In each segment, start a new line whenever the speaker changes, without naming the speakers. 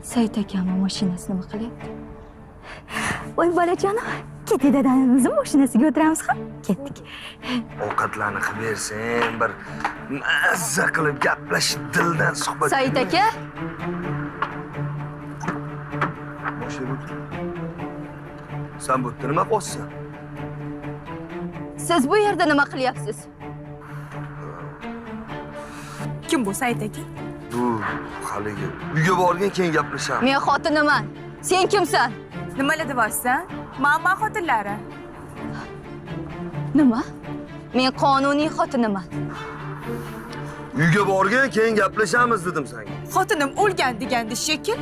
Sait akamning mashinasi nima qilyapti? Voy bolajonim, ketdi dadamizning mashinasiga o'tiramiz ham. Ketdik.
Ovqatlarni qilib bersang, bir mazza qilib gaplashib dildan suhbat.
Sait aka,
Sen bu yerda nima qilyapsan?
siz bu yerda nima qilyapsiz?
Kim bu Sait aka?
Bu haligi uyga borgan keyin gaplashamiz.
Men xotiniman. Sen kimsan?
Nimalar deyapsan? Mama xotinlari.
Nima? Men qonuniy xotiniman.
Uyga borgan keyin gaplashamiz dedim senga.
Xotinim o'lgan degandi shekil.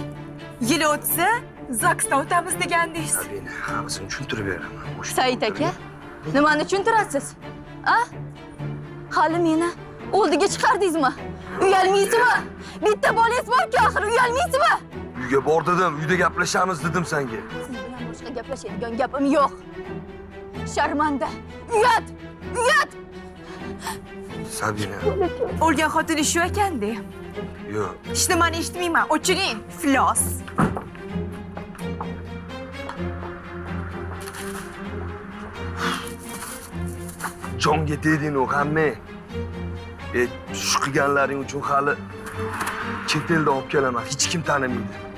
Yil o'tsa, zaksda o'tamiz degandingiz.
Sabina, hammasini tushuntirib beraman.
Sait aka, nimani tushuntirasiz? A? Hali meni o'ldiga chiqardingizmi? Uyalmaysizmi? Bitta bolangiz bor-ku, axir uyalmaysizmi?
Uyga bor dedim, uyda gaplashamiz dedim senga.
Siz bilan boshqa gaplashadigan gapim yo'q. Sharmanda, uyat! Uyat!
Sabina.
O'lgan xotini shu ekanda.
Yo'q.
Hech nimani eshitmayman. O'chiring, iflos.
Jonga deding u hamma. Shu qilganlaring uchun hali chet elda olib kelaman. Hech kim tanimaydi.